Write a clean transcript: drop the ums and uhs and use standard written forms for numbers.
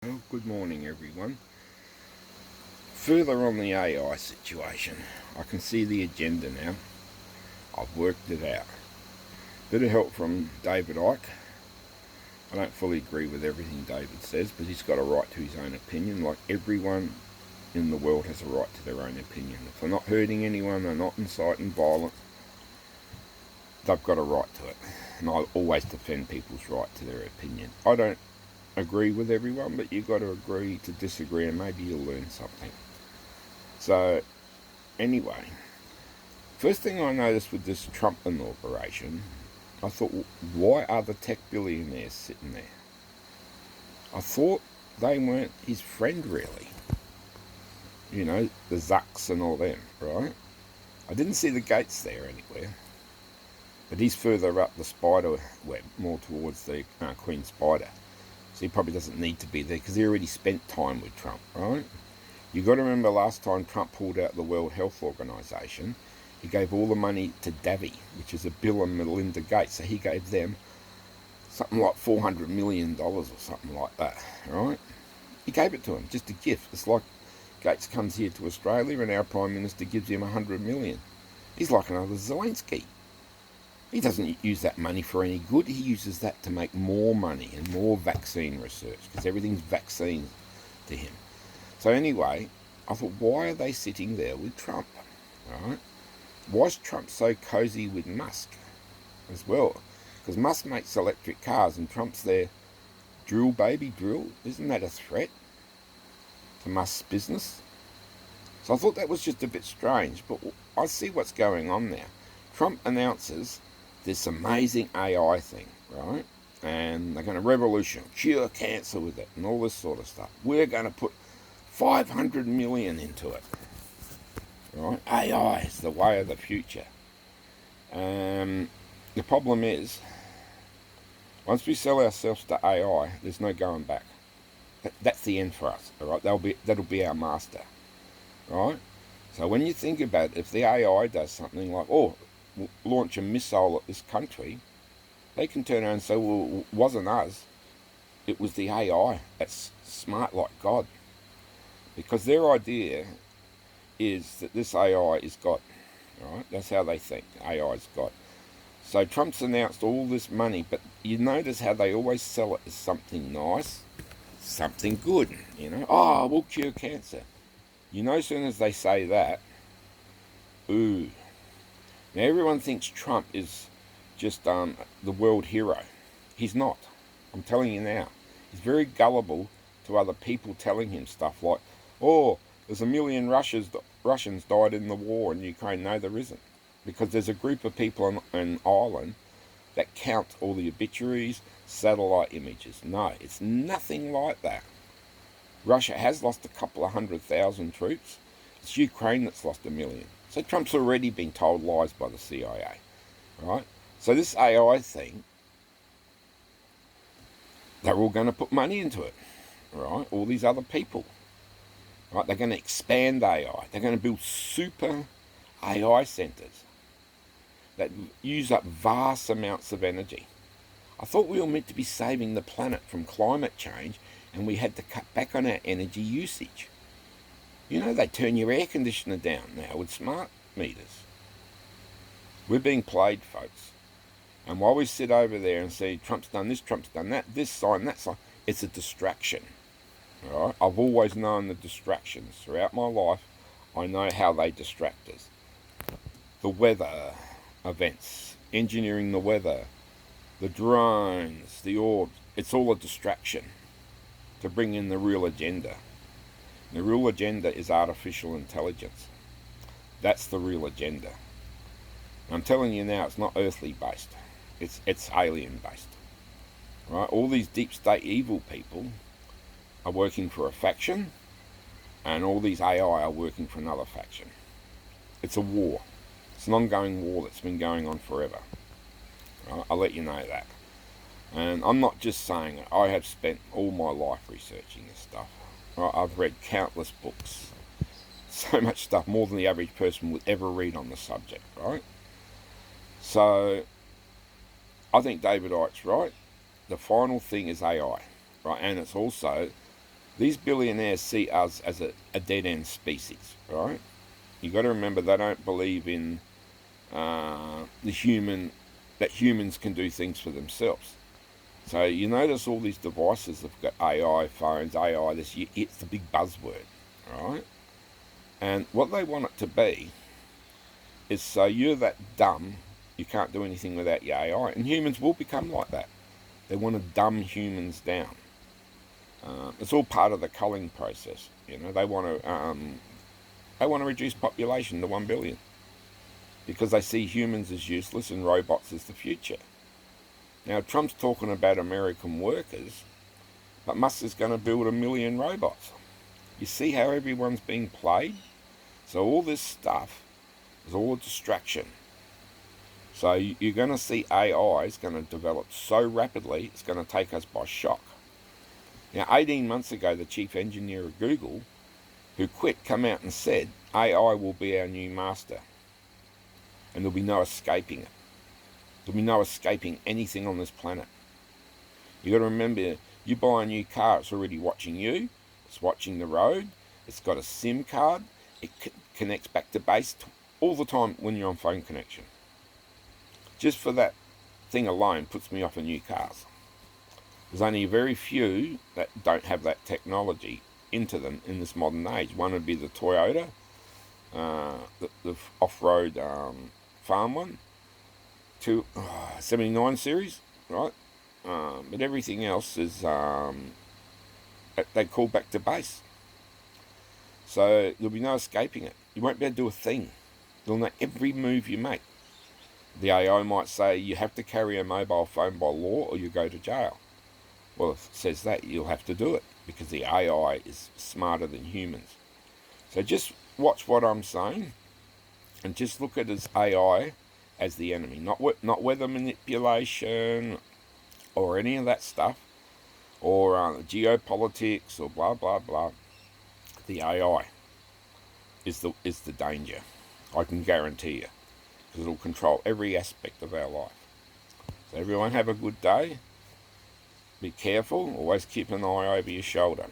Well, good morning, everyone. Further on the AI situation, I can see the agenda now. I've worked it out. Bit of help from David Icke. I don't fully agree with everything David says, but he's got a right to his own opinion, like everyone in the world has a right to their own opinion. If they're not hurting anyone, they're not inciting violence, they've got a right to it. And I always defend people's right to their opinion. I don't agree with everyone, but you've got to agree to disagree and maybe you'll learn something. So, anyway, first thing I noticed with this Trump inauguration, I thought, why are the tech billionaires sitting there? I thought they weren't his friend, really. You know, the Zucks and all them, right? I didn't see the Gates there anywhere. But he's further up the spider web, more towards the Queen Spider. So he probably doesn't need to be there because he already spent time with Trump, right? You've got to remember last time Trump pulled out the World Health Organization, he gave all the money to Gavi, which is a Bill and Melinda Gates. So he gave them something like $400 million or something like that, right? He gave it to him, just a gift. It's like Gates comes here to Australia and our Prime Minister gives him $100 million. He's like another Zelensky. He doesn't use that money for any good. He uses that to make more money and more vaccine research because everything's vaccines to him. So anyway, I thought, why are they sitting there with Trump? Right? Why is Trump so cosy with Musk as well? Because Musk makes electric cars and Trump's there. Drill, baby, drill. Isn't that a threat to Musk's business? So I thought that was just a bit strange, but I see what's going on now. Trump announces this amazing AI thing, right? And they're going to revolution, cure cancer with it and all this sort of stuff. We're going to put 500 million into it, right? AI is the way of the future. The problem is, once we sell ourselves to AI, there's no going back. That's the end for us, all right? That'll be our master, right? So when you think about it, if the AI does something like, launch a missile at this country, they can turn around and say, well, it wasn't us, it was the AI that's smart like God. Because their idea is that this AI is God, right? That's how they think, AI is God. So Trump's announced all this money, but you notice how they always sell it as something nice, something good, you know? Oh, we'll cure cancer. You know, as soon as they say that, ooh. Now everyone thinks Trump is just the world hero. He's not. I'm telling you now. He's very gullible to other people telling him stuff like, oh, there's 1 million Russians died in the war in Ukraine. No, there isn't. Because there's a group of people in Ireland that count all the obituaries, satellite images. No, it's nothing like that. Russia has lost a couple of 100,000 troops. It's Ukraine that's lost 1 million. So Trump's already been told lies by the CIA, right? So this AI thing, they're all going to put money into it, right? All these other people, right? They're going to expand AI. They're going to build super AI centers that use up vast amounts of energy. I thought we were meant to be saving the planet from climate change and we had to cut back on our energy usage. You know, they turn your air conditioner down now with smart meters. We're being played, folks. And while we sit over there and see Trump's done this, Trump's done that, this sign, that sign, it's a distraction. All right? I've always known the distractions. Throughout my life, I know how they distract us. The weather events, engineering the weather, the drones, the orbs, it's all a distraction to bring in the real agenda. The real agenda is artificial intelligence. That's the real agenda. I'm telling you now, it's not earthly based. It's alien based. Right? All these deep state evil people are working for a faction, and all these AI are working for another faction. It's a war. It's an ongoing war that's been going on forever. Right? I'll let you know that. And I'm not just saying it. I have spent all my life researching this stuff. Right? I've read countless books. So much stuff, more than the average person would ever read on the subject, right? So, I think David Icke's right. The final thing is AI, right? And it's also These billionaires see us as a dead-end species, right? You got to remember they don't believe in that humans can do things for themselves. So you notice all these devices have got AI phones, AI this. It's the big buzzword, right? And what they want it to be is so you're that dumb you can't do anything without your AI, and humans will become like that. They want to dumb humans down. It's all part of the culling process. They want to reduce population to 1 billion because they see humans as useless and robots as the future. Now Trump's talking about American workers, but Musk is going to build 1 million robots. You see how everyone's being played? So all this stuff is all a distraction. So you're going to see AI is going to develop so rapidly, it's going to take us by shock. Now, 18 months ago, the chief engineer of Google, who quit, came out and said, AI will be our new master. And there'll be no escaping it. There'll be no escaping anything on this planet. You got to remember, you buy a new car, it's already watching you, it's watching the road, it's got a SIM card, it connects back to base all the time when you're on phone connection. Just for that thing alone puts me off of new cars. There's only very few that don't have that technology into them in this modern age. One would be the Toyota, the off-road farm one, 79 series, right? But everything else is they call back to base. So there'll be no escaping it. You won't be able to do a thing. They'll know every move you make. The AI might say you have to carry a mobile phone by law or you go to jail. Well, if it says that, you'll have to do it because the AI is smarter than humans. So just watch what I'm saying and just look at it as AI as the enemy, not weather manipulation or any of that stuff or geopolitics or blah, blah, blah. The AI is the danger. I can guarantee you, because it'll control every aspect of our life. So everyone have a good day. Be careful. Always keep an eye over your shoulder.